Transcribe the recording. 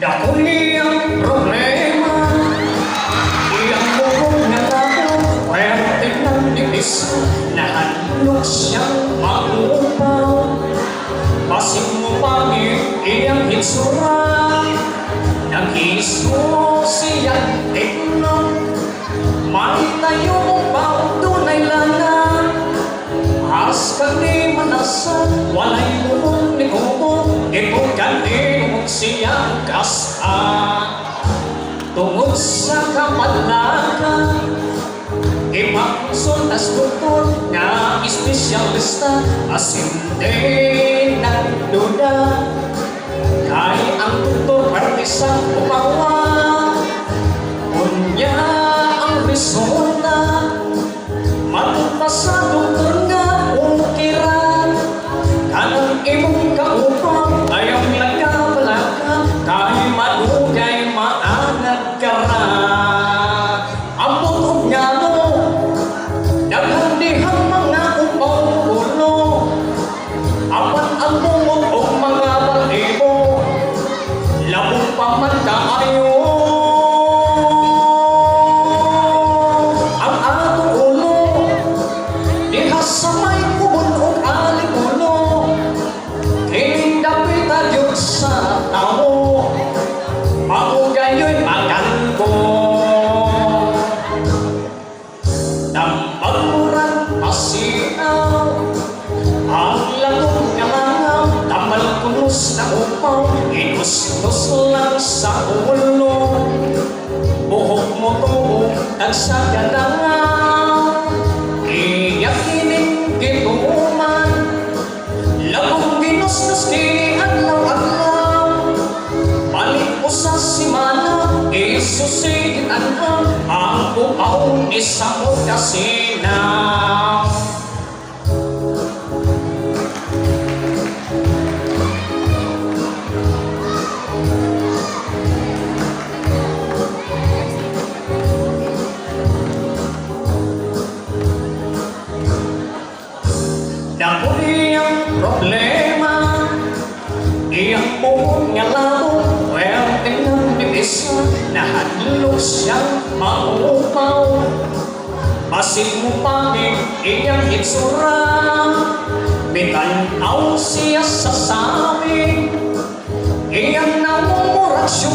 Dako niyang problema, iyang bubong na tao, pwerte ng nipis, nahanlok siyang mag-uupaw. Pasig mo pangit, iyang hitsura, nag-iso siyang tikno. May tayo mong baon, tunay lana, as ka di manasan, walay lumong ni Kumo, ipugkandi mong siyang kasa. Tungod sa kamadlakan, ipagsuntas doktor nga espesyalista, as hindi nagduda, kay ang doktor parte sa umawa. Unya ang resulta, matupasa doktor nga ukiran, kanang imong kaupang ayaw nagkabalaka, kay madugay maanad ka ra. Ang butog nga mo, naghaldihang mga upaw-ulo, apat ang bungog o mga balibo, labong pa man kaayo. Ang atong ulo, diha sa may kubon o alimulo, kining dapita yun sa tao, maugayo'y maganto. Dambaluran pasiaw, ang lagong kalangaw, tamal kunos na upaw, inustos lang sa ulo, buhok mo tuong nagsaganangaw, iyak kining gituman, lagong ginustos di adlaw-adlaw, balik mo sa simana, isusigit ang upaw isang kasinaw. Dako niyang problema, iyang buong nga labo, pwerte ng nipis, nahadlok siyang maupaw. Pasig mo pangit, iyang hitsura, bitanaw siya sa samin, iyang namumurak siya